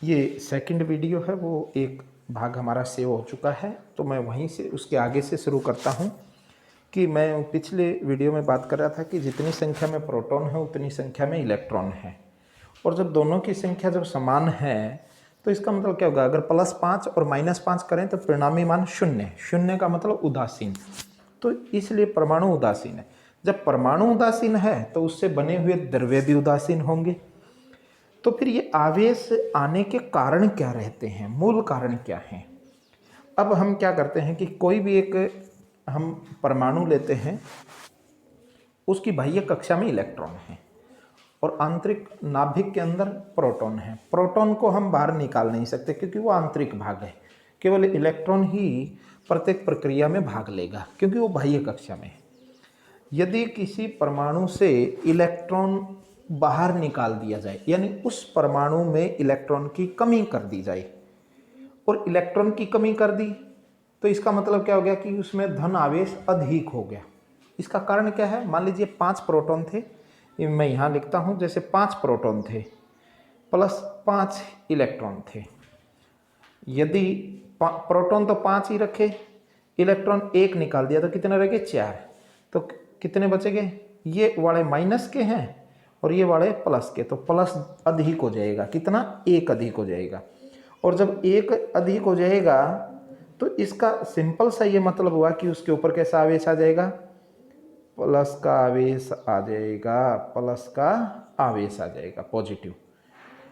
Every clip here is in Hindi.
ये सेकंड वीडियो है, वो एक भाग हमारा सेव हो चुका है, तो मैं वहीं से उसके आगे से शुरू करता हूँ कि मैं पिछले वीडियो में बात कर रहा था कि जितनी संख्या में प्रोटॉन है उतनी संख्या में इलेक्ट्रॉन है, और जब दोनों की संख्या जब समान है तो इसका मतलब क्या होगा, अगर +5 और -5 करें तो परिणामी मान 0, 0 का मतलब उदासीन, तो इसलिए परमाणु उदासीन है। जब परमाणु उदासीन है तो उससे बने हुए द्रव्य भी उदासीन होंगे। तो फिर ये आवेश आने के कारण क्या रहते हैं, मूल कारण क्या हैं? अब हम क्या करते हैं कि कोई भी एक हम परमाणु लेते हैं, उसकी बाह्य कक्षा में इलेक्ट्रॉन है और आंतरिक नाभिक के अंदर प्रोटॉन है। प्रोटॉन को हम बाहर निकाल नहीं सकते क्योंकि वो आंतरिक भाग है, केवल इलेक्ट्रॉन ही प्रत्येक प्रक्रिया में भाग लेगा क्योंकि वो बाह्य कक्षा में है। यदि किसी परमाणु से इलेक्ट्रॉन बाहर निकाल दिया जाए, यानी उस परमाणु में इलेक्ट्रॉन की कमी कर दी जाए, और इलेक्ट्रॉन की कमी कर दी तो इसका मतलब क्या हो गया कि उसमें धन आवेश अधिक हो गया। इसका कारण क्या है? मान लीजिए 5 प्रोटॉन थे, ये मैं यहाँ लिखता हूँ, जैसे 5 प्रोटॉन थे प्लस 5 इलेक्ट्रॉन थे। यदि प्रोटॉन तो 5 ही रखे, इलेक्ट्रॉन 1 निकाल दिया तो कितने रह गए? 4। तो कितने बचेंगे? ये वाले माइनस के हैं और ये वाले प्लस के, तो प्लस अधिक हो जाएगा। कितना? 1 अधिक हो जाएगा। और जब 1 अधिक हो जाएगा तो इसका सिंपल सा ये मतलब हुआ कि उसके ऊपर कैसा आवेश आ जाएगा? प्लस का आवेश आ जाएगा, प्लस का आवेश आ जाएगा, पॉजिटिव।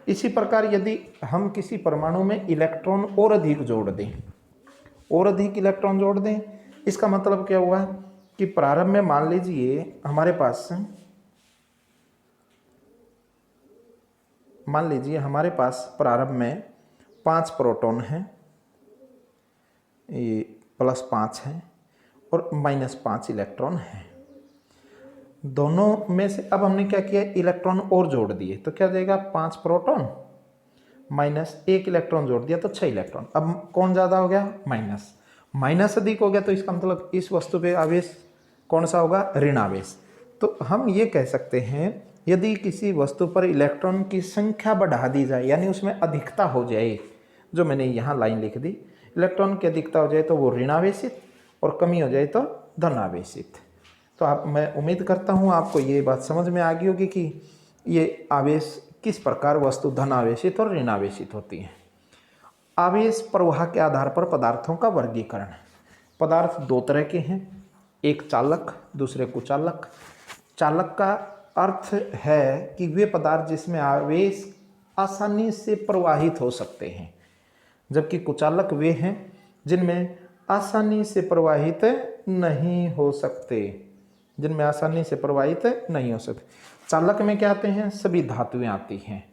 इसी प्रकार यदि हम किसी परमाणु में इलेक्ट्रॉन और अधिक जोड़ दें, और अधिक इलेक्ट्रॉन जोड़ दें, इसका मतलब क्या हुआ कि प्रारंभ में मान लीजिए हमारे पास प्रारंभ में 5 प्रोटॉन हैं, ये +5 है और -5 इलेक्ट्रॉन है। दोनों में से अब हमने क्या किया? इलेक्ट्रॉन और जोड़ दिए, तो क्या जाएगा? 5 प्रोटॉन -1 इलेक्ट्रॉन जोड़ दिया तो 6 इलेक्ट्रॉन। अब कौन ज़्यादा हो गया? माइनस। माइनस अधिक हो गया तो इसका मतलब इस वस्तु पे आवेश कौन सा होगा? ऋण आवेश। तो हम ये कह सकते हैं, यदि किसी वस्तु पर इलेक्ट्रॉन की संख्या बढ़ा दी जाए, यानी उसमें अधिकता हो जाए, जो मैंने यहाँ लाइन लिख दी, इलेक्ट्रॉन की अधिकता हो जाए तो वो ऋण आवेशित, और कमी हो जाए तो धन आवेशित। तो मैं उम्मीद करता हूँ आपको ये बात समझ में आ गई होगी कि ये आवेश किस प्रकार वस्तु धन आवेशित और ऋण आवेशित होती है। आवेश प्रवाह के आधार पर पदार्थों का वर्गीकरण। पदार्थ 2 तरह के हैं, एक चालक, दूसरे कुचालक। चालक का अर्थ है कि वे पदार्थ जिसमें आवेश आसानी से प्रवाहित हो सकते हैं, जबकि कुचालक वे हैं जिनमें आसानी से प्रवाहित नहीं हो सकते, चालक में क्या आते हैं? सभी धातुएं आती हैं।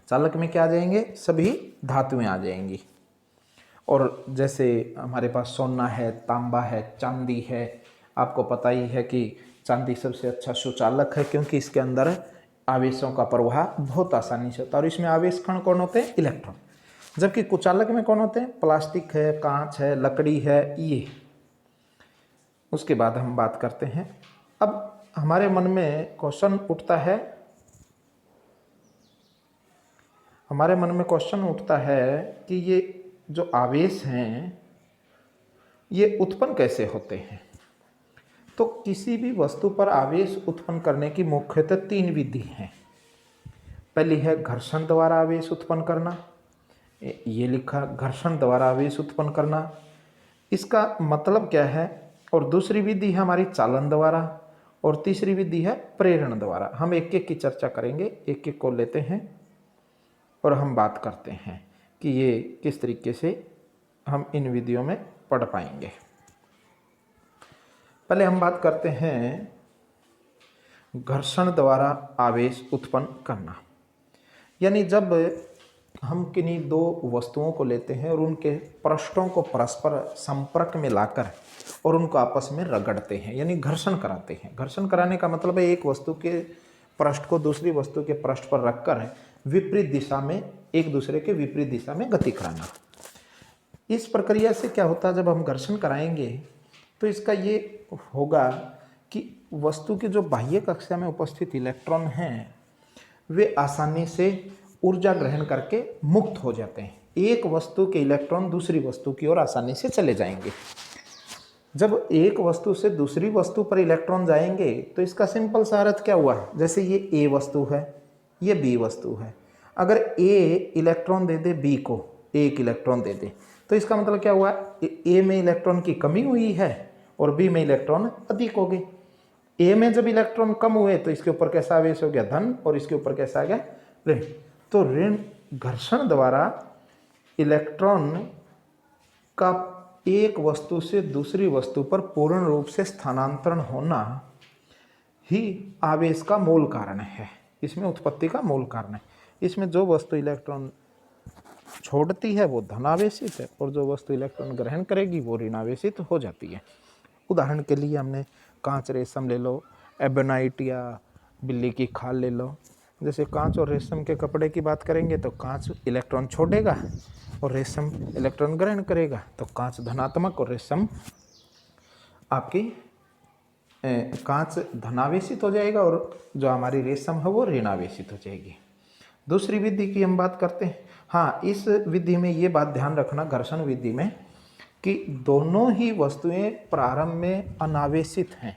चालक में क्या आ जाएंगे? सभी धातुएं आ जाएंगी। और जैसे हमारे पास सोना है, तांबा है, चांदी है, आपको पता ही है कि चांदी सबसे अच्छा सुचालक है क्योंकि इसके अंदर आवेशों का प्रवाह बहुत आसानी से होता है, और इसमें आवेश कण कौन होते हैं? इलेक्ट्रॉन। जबकि कुचालक में कौन होते हैं? प्लास्टिक है, कांच है, लकड़ी है, ये। उसके बाद हम बात करते हैं, अब हमारे मन में क्वेश्चन उठता है कि ये जो आवेश हैं ये उत्पन्न कैसे होते हैं। तो किसी भी वस्तु पर आवेश उत्पन्न करने की मुख्यतः 3 विधि हैं। पहली है घर्षण द्वारा आवेश उत्पन्न करना, ये लिखा, घर्षण द्वारा आवेश उत्पन्न करना, इसका मतलब क्या है। और दूसरी विधि है हमारी चालन द्वारा, और तीसरी विधि है प्रेरण द्वारा। हम एक एक की चर्चा करेंगे, एक एक को लेते हैं और हम बात करते हैं कि ये किस तरीके से हम इन विधियों में पढ़ पाएंगे। पहले हम बात करते हैं घर्षण द्वारा आवेश उत्पन्न करना, यानी जब हम किन्हीं 2 वस्तुओं को लेते हैं और उनके पृष्ठों को परस्पर संपर्क में लाकर और उनको आपस में रगड़ते हैं, यानी घर्षण कराते हैं। घर्षण कराने का मतलब है एक वस्तु के पृष्ठ को दूसरी वस्तु के पृष्ठ पर रखकर विपरीत दिशा में, एक दूसरे के विपरीत दिशा में गति कराना। इस प्रक्रिया से क्या होता है, जब हम घर्षण कराएंगे तो इसका ये होगा कि वस्तु के जो बाह्य कक्षा में उपस्थित इलेक्ट्रॉन हैं वे आसानी से ऊर्जा ग्रहण करके मुक्त हो जाते हैं। एक वस्तु के इलेक्ट्रॉन दूसरी वस्तु की ओर आसानी से चले जाएंगे। जब एक वस्तु से दूसरी वस्तु पर इलेक्ट्रॉन जाएंगे तो इसका सिंपल सा अर्थ क्या हुआ, जैसे ये ए वस्तु है, ये बी वस्तु है। अगर ए इलेक्ट्रॉन दे दे बी को, एक इलेक्ट्रॉन दे दे, तो इसका मतलब क्या हुआ, ए में इलेक्ट्रॉन की कमी हुई है और बी में इलेक्ट्रॉन अधिक हो गए। ए में जब इलेक्ट्रॉन कम हुए तो इसके ऊपर कैसा आवेश हो गया, धन, और इसके ऊपर कैसा आ गया, ऋण। तो ऋण घर्षण द्वारा इलेक्ट्रॉन का एक वस्तु से दूसरी वस्तु पर पूर्ण रूप से स्थानांतरण होना ही आवेश का मूल कारण है, इसमें उत्पत्ति का मूल कारण है। इसमें जो वस्तु इलेक्ट्रॉन छोड़ती है वो धनावेशित है और जो वस्तु इलेक्ट्रॉन ग्रहण करेगी वो ऋणावेशित हो जाती है। उदाहरण के लिए हमने कांच, रेशम ले लो, एबोनाइट या बिल्ली की खाल ले लो। जैसे कांच और रेशम के कपड़े की बात करेंगे तो कांच इलेक्ट्रॉन छोड़ेगा और रेशम इलेक्ट्रॉन ग्रहण करेगा, तो कांच धनात्मक और रेशम आपकी कांच धनावेशित हो जाएगा और जो हमारी रेशम है वो ऋणावेशित हो जाएगी। दूसरी विधि की हम बात करते हैं। हाँ, इस विधि में ये बात ध्यान रखना, घर्षण विधि में, कि दोनों ही वस्तुएं प्रारंभ में अनावेशित हैं।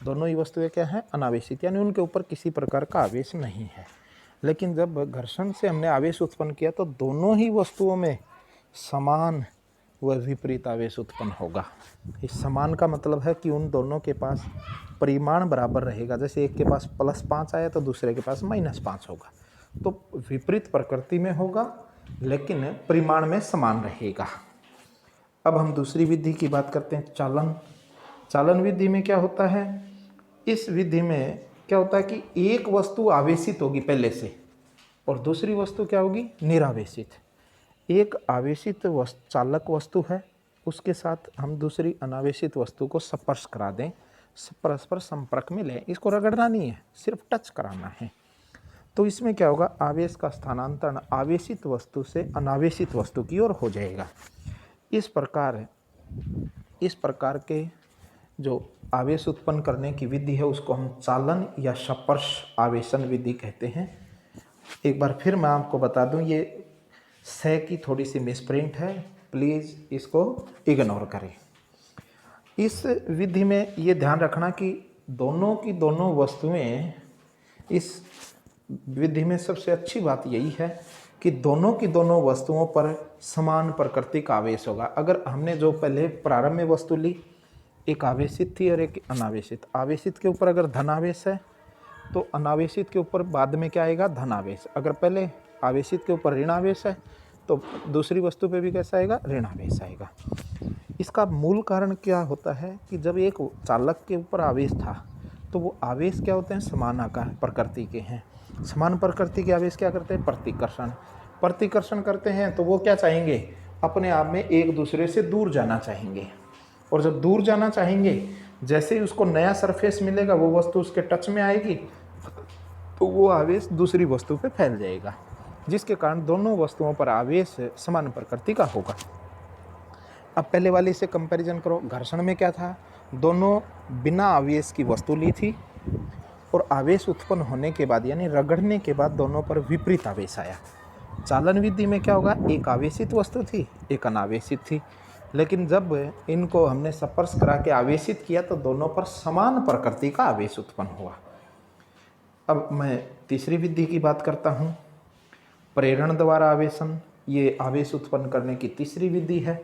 दोनों ही वस्तुएं क्या हैं, अनावेशित, यानी उनके ऊपर किसी प्रकार का आवेश नहीं है। लेकिन जब घर्षण से हमने आवेश उत्पन्न किया तो दोनों ही वस्तुओं में समान व विपरीत आवेश उत्पन्न होगा। इस समान का मतलब है कि उन दोनों के पास परिमाण बराबर रहेगा। जैसे एक के पास +5 आया तो दूसरे के पास -5 होगा, तो विपरीत प्रकृति में होगा लेकिन परिमाण में समान रहेगा। अब हम दूसरी विधि की बात करते हैं, चालन। चालन विधि में क्या होता है, इस विधि में क्या होता है कि एक वस्तु आवेशित होगी पहले से और दूसरी वस्तु क्या होगी, निरावेशित। एक आवेशित चालक वस्तु है, उसके साथ हम दूसरी अनावेशित वस्तु को स्पर्श करा दें, परस्पर संपर्क में लें। इसको रगड़ना नहीं है, सिर्फ टच कराना है। तो इसमें क्या होगा, आवेश का स्थानांतरण आवेशित वस्तु से अनावेशित वस्तु की ओर हो जाएगा। इस प्रकार के जो आवेश उत्पन्न करने की विधि है उसको हम चालन या स्पर्श आवेशन विधि कहते हैं। एक बार फिर मैं आपको बता दूं, ये स की थोड़ी सी मिसप्रिंट है, प्लीज़ इसको इग्नोर करें। इस विधि में ये ध्यान रखना कि दोनों की दोनों वस्तुएं, इस विधि में सबसे अच्छी बात यही है कि दोनों की दोनों वस्तुओं पर समान प्रकृति का आवेश होगा। अगर हमने जो पहले प्रारंभ में वस्तु ली, एक आवेशित थी और एक अनावेशित, आवेशित के ऊपर अगर धनावेश है तो अनावेशित के ऊपर बाद में क्या आएगा, धनावेश। अगर पहले आवेशित के ऊपर ऋणावेश है तो दूसरी वस्तु पे भी कैसा आएगा, ऋणावेश आएगा। इसका मूल कारण क्या होता है कि जब एक चालक के ऊपर आवेश था तो वो आवेश क्या होते हैं, समान आकार प्रकृति के हैं। समान प्रकृति के आवेश क्या करते हैं, प्रतिकर्षण करते हैं। तो वो क्या चाहेंगे, अपने आप में एक दूसरे से दूर जाना चाहेंगे, और जब दूर जाना चाहेंगे, जैसे ही उसको नया सरफेस मिलेगा, वो वस्तु उसके टच में आएगी तो वो आवेश दूसरी वस्तु पे फैल जाएगा, जिसके कारण दोनों वस्तुओं पर आवेश समान प्रकृति का होगा। अब पहले वाले से कंपैरिजन करो। घर्षण में क्या था, दोनों बिना आवेश की वस्तु ली थी और आवेश उत्पन्न होने के बाद यानी रगड़ने के बाद दोनों पर विपरीत आवेश आया। चालन विधि में क्या होगा, एक आवेशित वस्तु थी, एक अनावेशित थी, लेकिन जब इनको हमने स्पर्श करा के आवेशित किया तो दोनों पर समान प्रकृति का आवेश उत्पन्न हुआ। अब मैं तीसरी विधि की बात करता हूँ, प्रेरण द्वारा आवेशन। ये आवेश उत्पन्न करने की तीसरी विधि है।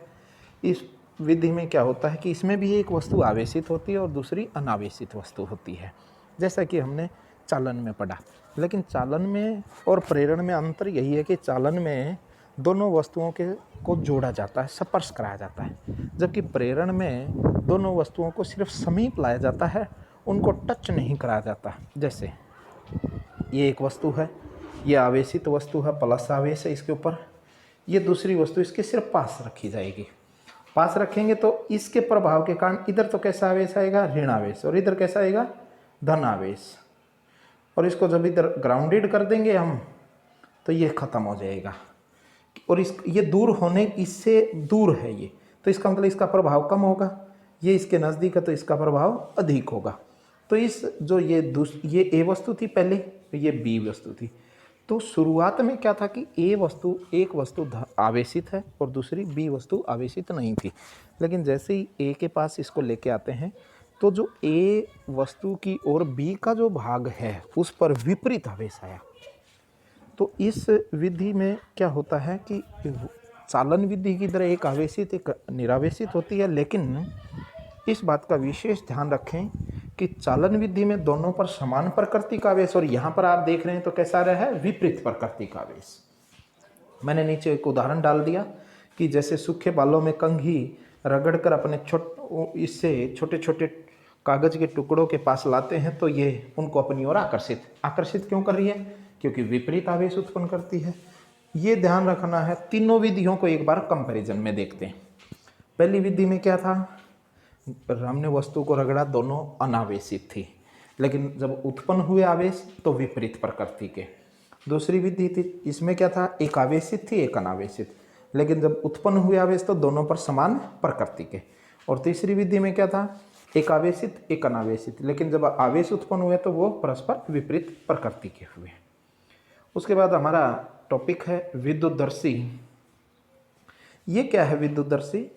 इस विधि में क्या होता है कि इसमें भी एक वस्तु आवेशित होती है और दूसरी अनावेशित वस्तु होती है, जैसा कि हमने चालन में पढ़ा। लेकिन चालन में और प्रेरण में अंतर यही है कि चालन में दोनों वस्तुओं को जोड़ा जाता है, स्पर्श कराया जाता है, जबकि प्रेरण में दोनों वस्तुओं को सिर्फ समीप लाया जाता है, उनको टच नहीं कराया जाता। जैसे ये एक वस्तु है, ये आवेशित वस्तु है, प्लस आवेश है इसके ऊपर, ये दूसरी वस्तु इसके सिर्फ पास रखी जाएगी। पास रखेंगे तो इसके प्रभाव के कारण इधर तो कैसा आवेश आएगा, ऋण आवेश, और इधर कैसा आएगा, धन आवेश। और इसको जब इधर ग्राउंडेड कर देंगे हम तो ये ख़त्म हो जाएगा, और ये दूर होने, इससे दूर है ये, तो इसका मतलब इसका प्रभाव कम होगा। ये इसके नज़दीक है तो इसका प्रभाव अधिक होगा। तो इस जो ये ए वस्तु थी पहले, ये बी वस्तु थी, तो शुरुआत में क्या था कि एक वस्तु आवेशित है और दूसरी बी वस्तु आवेशित नहीं थी, लेकिन जैसे ही ए के पास इसको लेके आते हैं तो जो ए वस्तु की और बी का जो भाग है उस पर विपरीत आवेश आया। तो इस विधि में क्या होता है कि चालन विधि की तरह एक आवेशित एक निरावेशित होती है, लेकिन इस बात का विशेष ध्यान रखें कि चालन विधि में दोनों पर समान प्राकृतिक आवेश, और यहाँ पर आप देख रहे हैं तो कैसा रहा है, विपरीत प्राकृतिक आवेश। मैंने नीचे एक उदाहरण डाल दिया कि जैसे सूखे बालों में कंघी रगड़कर अपने इससे छोटे छोटे कागज के टुकड़ों के पास लाते हैं तो ये उनको अपनी ओर आकर्षित क्यों कर रही है, क्योंकि विपरीत आवेश उत्पन्न करती है। ये ध्यान रखना है। तीनों विधियों को एक बार कंपैरिजन में देखते हैं। पहली विधि में क्या था, हमने वस्तु को रगड़ा, दोनों अनावेशित थी, लेकिन जब उत्पन्न हुए आवेश तो विपरीत प्रकृति के। दूसरी विधि थी, इसमें क्या था, एक आवेशित थी एक अनावेशित, लेकिन जब उत्पन्न हुए आवेश तो दोनों पर समान प्रकृति के। और तीसरी विधि में क्या था, एक आवेशित एक अनावेशित, लेकिन जब आवेश उत्पन्न हुए तो वो परस्पर विपरीत प्रकृति के हुए। उसके बाद हमारा टॉपिक है विद्युतदर्शी। ये क्या है विद्युतदर्शी?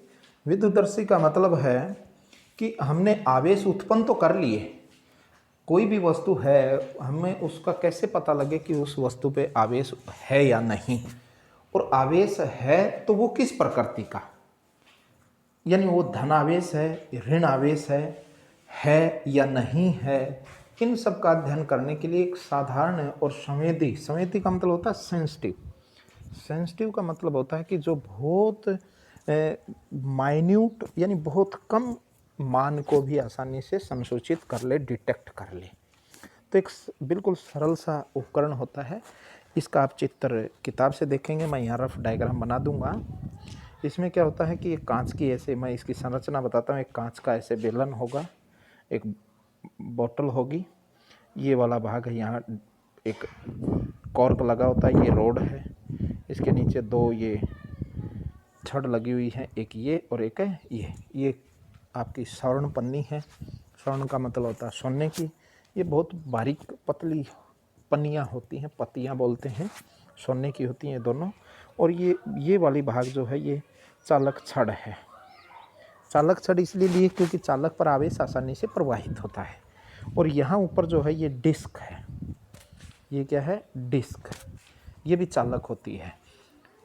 विद्युतदर्शी का मतलब है कि हमने आवेश उत्पन्न तो कर लिए, कोई भी वस्तु है, हमें उसका कैसे पता लगे कि उस वस्तु पे आवेश है या नहीं, और आवेश है तो वो किस प्रकृति का, यानी वो धन आवेश है, ऋण आवेश है या नहीं है। इन सब का अध्ययन करने के लिए एक साधारण और संवेदी का मतलब होता है सेंसिटिव का मतलब होता है कि जो बहुत माइन्यूट यानी बहुत कम मान को भी आसानी से संसूचित कर ले, डिटेक्ट कर ले। तो एक बिल्कुल सरल सा उपकरण होता है। इसका आप चित्र किताब से देखेंगे, मैं यहाँ रफ डायग्राम बना दूंगा। इसमें क्या होता है कि एक कांच की ऐसे, मैं इसकी संरचना बताता हूँ। एक कांच का ऐसे बेलन होगा, एक बोतल होगी, ये वाला भाग है, यहाँ एक कॉर्क लगा होता है, ये रोड है, इसके नीचे दो ये छड़ लगी हुई है, एक ये और एक है ये आपकी स्वर्ण पन्नी है। स्वर्ण का मतलब होता है सोने की। ये बहुत बारीक पतली पन्नियाँ होती हैं, पत्तियाँ बोलते हैं, सोने की होती हैं दोनों। और ये वाली भाग जो है ये चालक छड़ है। चालक छड़ इसलिए लिए क्योंकि चालक पर आवेश आसानी से प्रवाहित होता है। और यहाँ ऊपर जो है ये डिस्क है, ये क्या है, डिस्क, ये भी चालक होती है।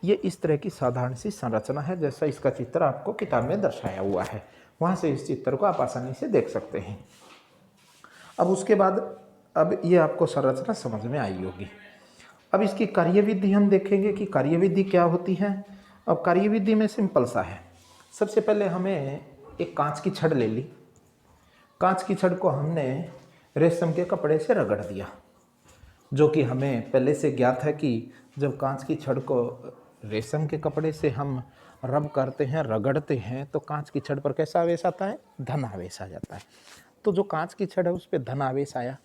ये इस तरह की साधारण सी संरचना है, जैसा इसका चित्र आपको किताब में दर्शाया हुआ है, वहाँ से इस चित्र को आप आसानी से देख सकते हैं। अब उसके बाद अब ये आपको संरचना समझ में आई होगी। अब इसकी कार्यविधि हम देखेंगे कि कार्यविधि क्या होती है। अब कार्यविधि में सिंपल सा है। सबसे पहले हमें एक कांच की छड़ ले ली, कांच की छड़ को हमने रेशम के कपड़े से रगड़ दिया, जो कि हमें पहले से ज्ञात है कि जब कांच की छड़ को रेशम के कपड़े से हम रब करते हैं, रगड़ते हैं, तो कांच की छड़ पर कैसा आवेश आता है, धन आवेश आ जाता है। तो जो कांच की छड़ है उस पर धन आवेश आया।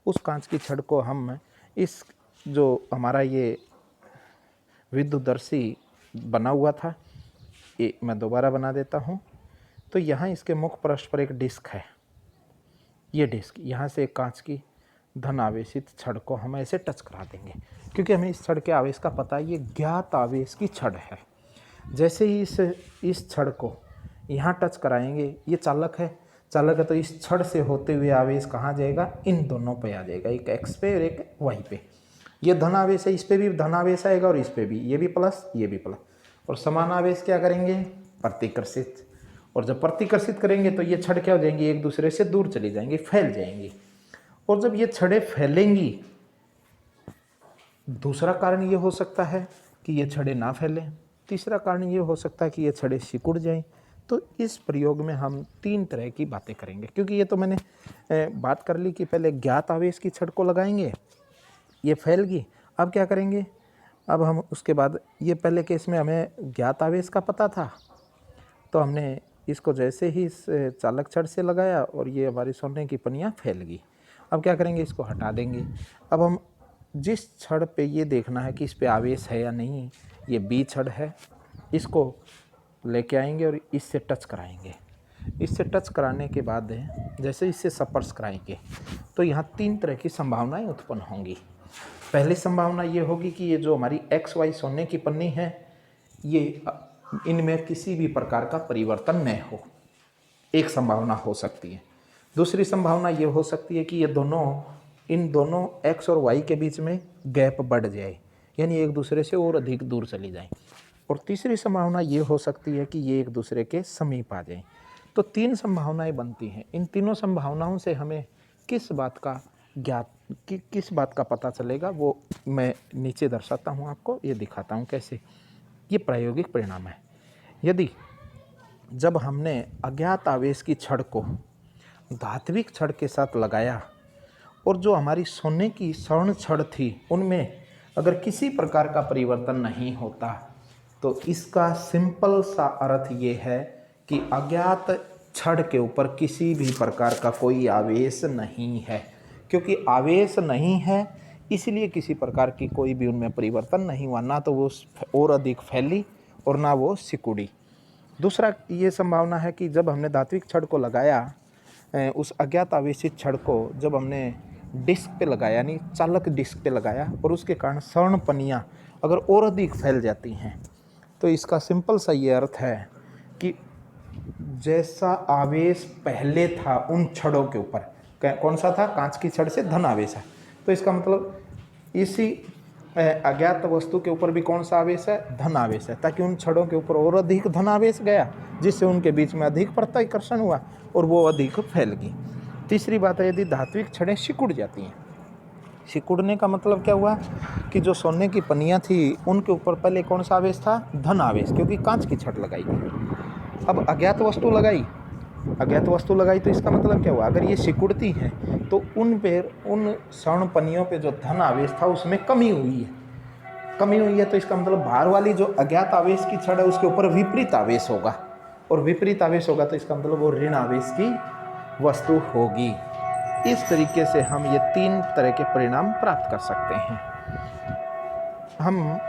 उस कांच की छड़ को हम इस जो हमारा ये विद्युतदर्शी बना हुआ था, ये मैं दोबारा बना देता हूँ। तो यहाँ इसके मुख पृष्ठ पर एक डिस्क है, ये डिस्क, यहाँ से एक कांच की धन आवेशित छड़ को हम ऐसे टच करा देंगे, क्योंकि हमें इस छड़ के आवेश का पता है, ये ज्ञात आवेश की छड़ है। जैसे ही इस छड़ को यहाँ टच कराएंगे, ये चालक है तो इस छड़ से होते हुए आवेश कहाँ जाएगा, इन दोनों पे आ जाएगा, एक एक्स पे और एक वाई पे। ये धन आवेश है, इस पे भी धन आवेश आएगा और इस पे भी, ये भी प्लस ये भी प्लस। और समान आवेश क्या करेंगे, प्रतिकर्षित। और जब प्रतिकर्षित करेंगे तो ये छड़ क्या हो जाएंगी, एक दूसरे से दूर चली जाएंगी, फैल जाएंगी। और जब ये छड़ें फैलेंगी, दूसरा कारण ये हो सकता है कि ये छड़ें ना फैलें, तीसरा कारण ये हो सकता है कि ये छड़ें सिकुड़ जाएं। तो इस प्रयोग में हम 3 तरह की बातें करेंगे, क्योंकि ये तो मैंने बात कर ली कि पहले ज्ञात आवेश की छड़ को लगाएंगे, ये फैल गई। अब क्या करेंगे, अब हम उसके बाद, ये पहले केस में हमें ज्ञात आवेश का पता था, तो हमने इसको जैसे ही इस चालक छड़ से लगाया और ये हमारी सोने की पन्नियाँ फैल गई। अब क्या करेंगे, इसको हटा देंगे। अब हम जिस छड़ पे ये देखना है कि इस पे आवेश है या नहीं, ये बी छड़ है, इसको लेके आएंगे और इससे टच कराएंगे। इससे टच कराने के बाद जैसे इससे स्पर्श कराएंगे तो यहाँ 3 तरह की संभावनाएं उत्पन्न होंगी। पहली संभावना ये होगी कि ये जो हमारी XY सोने की पन्नी है, ये इनमें किसी भी प्रकार का परिवर्तन न हो, एक संभावना हो सकती है। दूसरी संभावना ये हो सकती है कि ये दोनों, इन दोनों X और Y के बीच में गैप बढ़ जाए, यानी एक दूसरे से और अधिक दूर चली जाए। और तीसरी संभावना ये हो सकती है कि ये एक दूसरे के समीप आ जाए। तो 3 संभावनाएं बनती हैं। इन तीनों संभावनाओं से हमें किस बात का पता चलेगा, वो मैं नीचे दर्शाता हूँ, आपको ये दिखाता हूँ कैसे। ये प्रायोगिक परिणाम है। यदि जब हमने अज्ञात आवेश की छड़ को धात्विक छड़ के साथ लगाया और जो हमारी सोने की स्वर्ण छड़ थी उनमें अगर किसी प्रकार का परिवर्तन नहीं होता, तो इसका सिंपल सा अर्थ ये है कि अज्ञात छड़ के ऊपर किसी भी प्रकार का कोई आवेश नहीं है। क्योंकि आवेश नहीं है इसलिए किसी प्रकार की कोई भी उनमें परिवर्तन नहीं हुआ, ना तो वो और अधिक फैली और ना वो सिकुड़ी। दूसरा ये संभावना है कि जब हमने धात्विक छड़ को लगाया, उस अज्ञात आवेशित छड़ को जब हमने डिस्क पे लगाया, यानी चालक डिस्क पे लगाया, और उसके कारण स्वर्ण पनियाँ अगर और अधिक फैल जाती हैं, तो इसका सिंपल सा ये अर्थ है कि जैसा आवेश पहले था उन छड़ों के ऊपर, कौन सा था, कांच की छड़ से धन आवेश है, तो इसका मतलब इसी अज्ञात वस्तु के ऊपर भी कौन सा आवेश है, धन आवेश है, ताकि उन छड़ों के ऊपर और अधिक धन आवेश गया, जिससे उनके बीच में अधिक प्रत्याकर्षण हुआ और वो अधिक फैल गई। तीसरी बात है, यदि धात्विक छड़ें सिकुड़ जाती हैं, सिकुड़ने का मतलब क्या हुआ कि जो सोने की पनियाँ थी उनके ऊपर पहले कौन सा आवेश था, धन आवेश, क्योंकि कांच की छड़ लगाई गई। अब अज्ञात वस्तु लगाई तो इसका मतलब क्या हुआ, अगर ये सिकुड़ती है तो उन स्वर्ण पनियों पे जो धन आवेश था उसमें कमी हुई है, तो इसका मतलब बाहर वाली जो अज्ञात आवेश की छड़ है उसके ऊपर विपरीत आवेश होगा, और विपरीत आवेश होगा तो इसका मतलब वो ऋण आवेश की वस्तु होगी। इस तरीके से हम ये 3 तरह के परिणाम प्राप्त कर सकते हैं। हम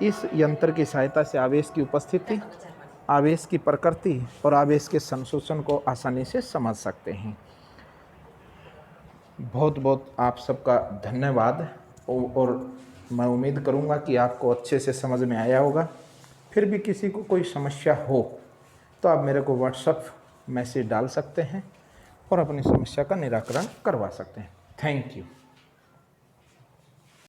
इस यंत्र की सहायता से आवेश की उपस्थिति, आवेश की प्रकृति और आवेश के संशोषण को आसानी से समझ सकते हैं। बहुत बहुत आप सबका धन्यवाद, और मैं उम्मीद करूंगा कि आपको अच्छे से समझ में आया होगा। फिर भी किसी को कोई समस्या हो तो आप मेरे को व्हाट्सएप मैसेज डाल सकते हैं और अपनी समस्या का निराकरण करवा सकते हैं। Thank you.